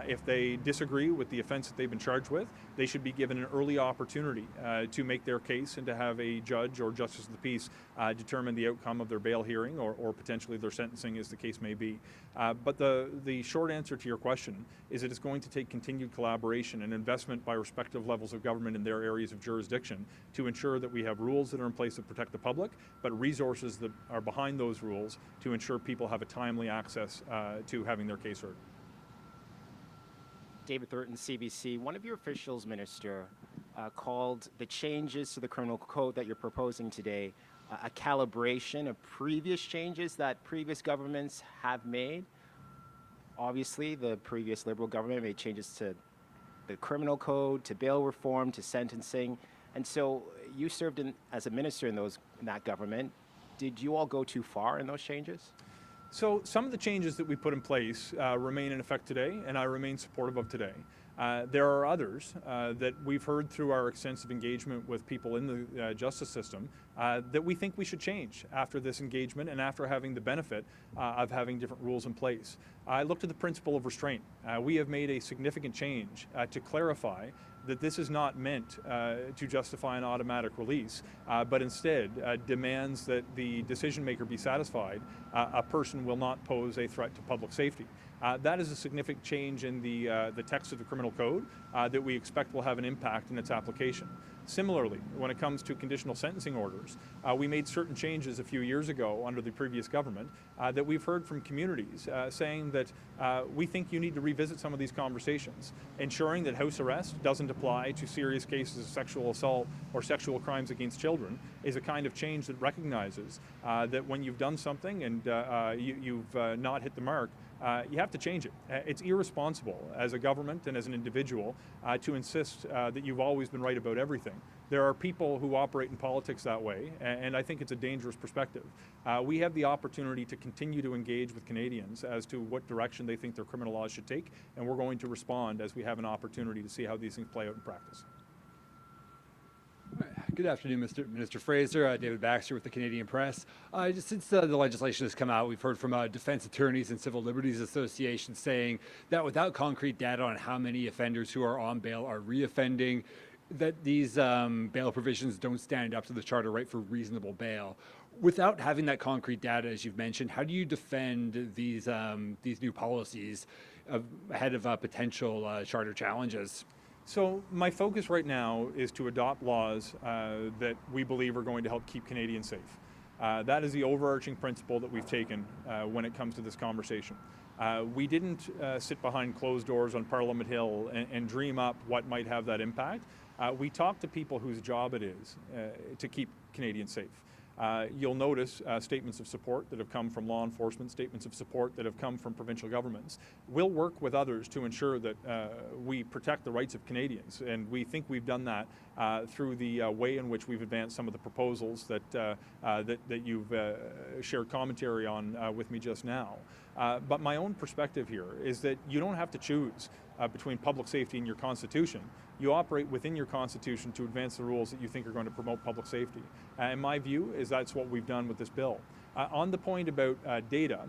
If they disagree with the offense that they've been charged with, they should be given an early opportunity to make their case and to have a judge or justice of the peace determine the outcome of their bail hearing or potentially their sentencing, as the case may be. But the short answer to your question is that it's going to take continued collaboration and investment by respective levels of government in their areas of jurisdiction to ensure that we have rules that are in place that protect the public, but resources that are behind those rules to ensure people have a timely access to having their case heard. David Thornton, CBC. One of your officials, Minister, called the changes to the criminal code that you're proposing today a calibration of previous changes that previous governments have made. Obviously, the previous Liberal government made changes to the criminal code, to bail reform, to sentencing. And so you served as a minister in that government. Did you all go too far in those changes? So some of the changes that we put in place remain in effect today, and I remain supportive of today. There are others that we've heard through our extensive engagement with people in the justice system that we think we should change after this engagement and after having the benefit of having different rules in place. I looked at the principle of restraint. We have made a significant change to clarify that this is not meant to justify an automatic release, but instead demands that the decision maker be satisfied a person will not pose a threat to public safety. That is a significant change in the text of the criminal code that we expect will have an impact in its application. Similarly, when it comes to conditional sentencing orders, we made certain changes a few years ago under the previous government that we've heard from communities saying that we think you need to revisit some of these conversations. Ensuring that house arrest doesn't apply to serious cases of sexual assault or sexual crimes against children is a kind of change that recognizes that when you've done something and you've not hit the mark, you have to change it. It's irresponsible as a government and as an individual to insist that you've always been right about everything. There are people who operate in politics that way, and I think it's a dangerous perspective. We have the opportunity to continue to engage with Canadians as to what direction they think their criminal laws should take, and we're going to respond as we have an opportunity to see how these things play out in practice. Good afternoon, Minister Fraser. David Baxter with the Canadian Press. Just since the legislation has come out, we've heard from defense attorneys and civil liberties associations saying that without concrete data on how many offenders who are on bail are reoffending, that these bail provisions don't stand up to the charter right for reasonable bail. Without having that concrete data, as you've mentioned, how do you defend these new policies ahead of potential charter challenges? So my focus right now is to adopt laws that we believe are going to help keep Canadians safe. That is the overarching principle that we've taken when it comes to this conversation. We didn't sit behind closed doors on Parliament Hill and dream up what might have that impact. We talked to people whose job it is to keep Canadians safe. You'll notice statements of support that have come from law enforcement, statements of support that have come from provincial governments. We'll work with others to ensure that we protect the rights of Canadians, and we think we've done that through the way in which we've advanced some of the proposals that you've shared commentary on with me just now. But my own perspective here is that you don't have to choose between public safety and your Constitution. You operate within your Constitution to advance the rules that you think are going to promote public safety. And my view is that's what we've done with this bill. On the point about data,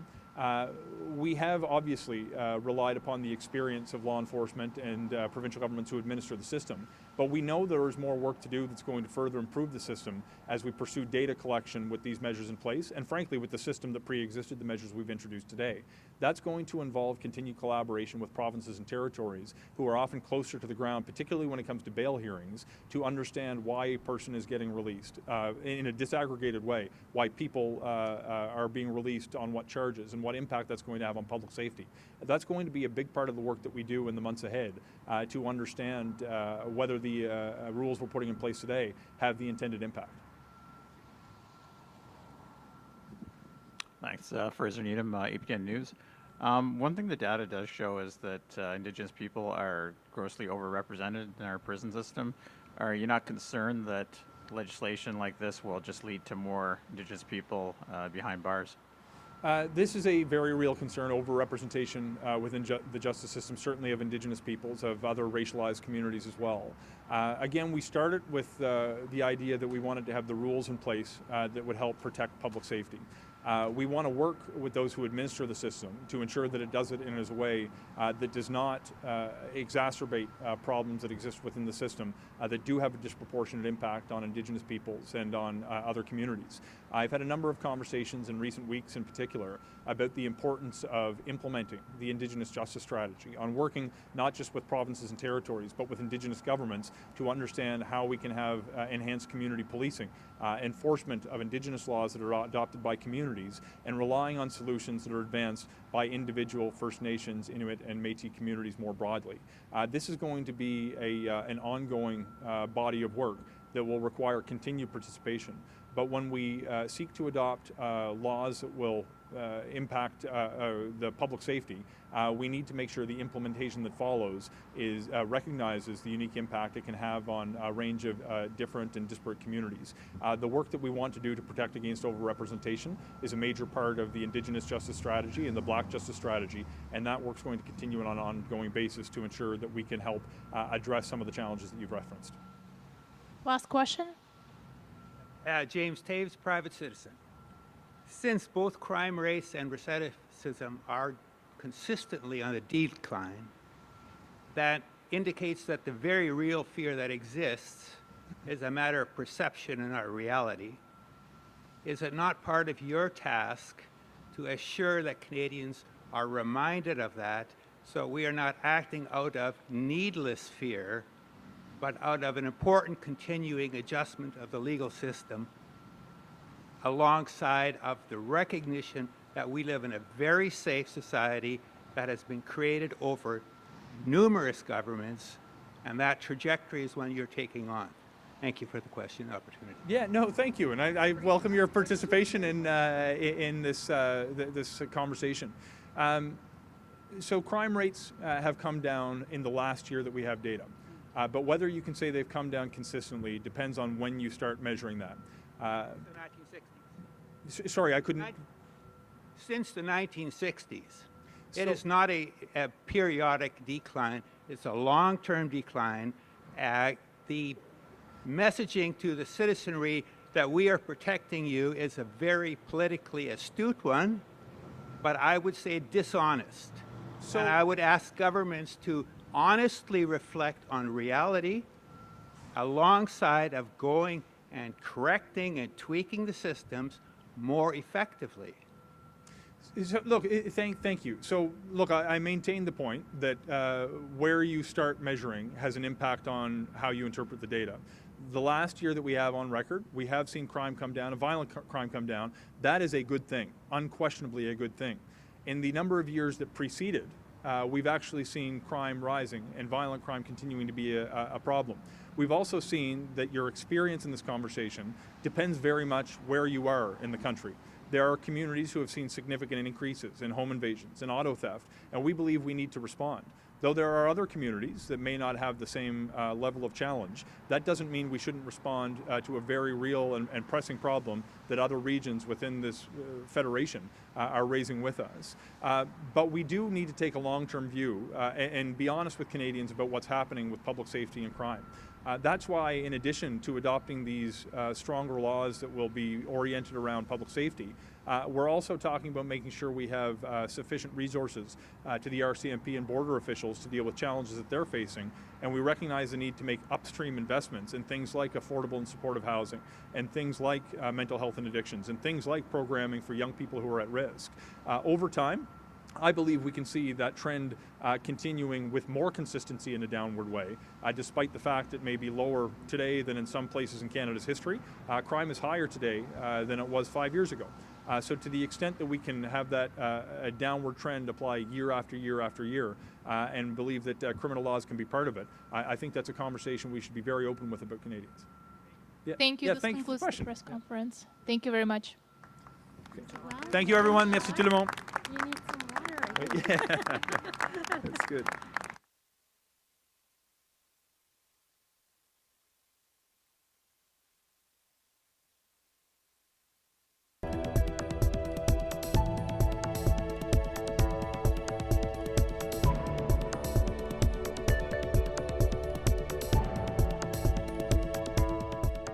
we have obviously relied upon the experience of law enforcement and provincial governments who administer the system. But we know there is more work to do that's going to further improve the system as we pursue data collection with these measures in place, and frankly with the system that pre-existed the measures we've introduced today. That's going to involve continued collaboration with provinces and territories who are often closer to the ground, particularly when it comes to bail hearings, to understand why a person is getting released in a disaggregated way, why people are being released on what charges and what impact that's going to have on public safety. That's going to be a big part of the work that we do in the months ahead to understand whether the rules we're putting in place today have the intended impact. Thanks. Fraser Needham, APN News. One thing the data does show is that Indigenous people are grossly overrepresented in our prison system. Are you not concerned that legislation like this will just lead to more Indigenous people behind bars? This is a very real concern, overrepresentation within the justice system, certainly of Indigenous peoples, of other racialized communities as well. Again, we started with the idea that we wanted to have the rules in place that would help protect public safety. We want to work with those who administer the system to ensure that it does it in a way that does not exacerbate problems that exist within the system that do have a disproportionate impact on Indigenous peoples and on other communities. I've had a number of conversations in recent weeks in particular about the importance of implementing the Indigenous Justice Strategy, on working not just with provinces and territories but with Indigenous governments to understand how we can have enhanced community policing, enforcement of Indigenous laws that are adopted by communities, and relying on solutions that are advanced by individual First Nations, Inuit and Métis communities more broadly. This is going to be an ongoing body of work that will require continued participation. But when we seek to adopt laws that will impact the public safety, we need to make sure the implementation that follows recognizes the unique impact it can have on a range of different and disparate communities. The work that we want to do to protect against overrepresentation is a major part of the Indigenous Justice Strategy and the Black Justice Strategy, and that work's going to continue on an ongoing basis to ensure that we can help address some of the challenges that you've referenced. Last question. James Taves, private citizen. Since both crime rates and recidivism are consistently on a decline, that indicates that the very real fear that exists is a matter of perception and not reality. Is it not part of your task to assure that Canadians are reminded of that, so we are not acting out of needless fear, but out of an important continuing adjustment of the legal system, alongside of the recognition that we live in a very safe society that has been created over numerous governments, and that trajectory is one you're taking on? Thank you for the question and opportunity. Yeah, no, thank you, and I welcome your participation in this this conversation. So crime rates have come down in the last year that we have data. But whether you can say they've come down consistently depends on when you start measuring that. The 1960s. Sorry, I couldn't. Since the 1960s. It is not a periodic decline. It's a long-term decline. The messaging to the citizenry that we are protecting you is a very politically astute one, but I would say dishonest. And I would ask governments to honestly reflect on reality alongside of going and correcting and tweaking the systems more effectively. So, look, thank you. So, look, I maintain the point that where you start measuring has an impact on how you interpret the data. The last year that we have on record, we have seen crime come down, violent crime come down. That is a good thing, unquestionably a good thing. In the number of years that preceded, we've actually seen crime rising and violent crime continuing to be a problem. We've also seen that your experience in this conversation depends very much where you are in the country. There are communities who have seen significant increases in home invasions and auto theft, and we believe we need to respond. Though there are other communities that may not have the same level of challenge, that doesn't mean we shouldn't respond to a very real and pressing problem that other regions within this federation are raising with us. But we do need to take a long-term view and be honest with Canadians about what's happening with public safety and crime. That's why, in addition to adopting these stronger laws that will be oriented around public safety, we're also talking about making sure we have sufficient resources to the RCMP and border officials to deal with challenges that they're facing. And we recognize the need to make upstream investments in things like affordable and supportive housing, and things like mental health and addictions, and things like programming for young people who are at risk. Over time, I believe we can see that trend continuing with more consistency in a downward way, despite the fact it may be lower today than in some places in Canada's history. Crime is higher today than it was 5 years ago. So to the extent that we can have that a downward trend apply year after year after year, and believe that criminal laws can be part of it, I think that's a conversation we should be very open with about Canadians. Yeah. Thank you. Yeah, This thank you for the concludes the question. press conference. Thank you very much. Thank you, everyone. Merci tout le monde. You need some water, I think. Yeah. That's good.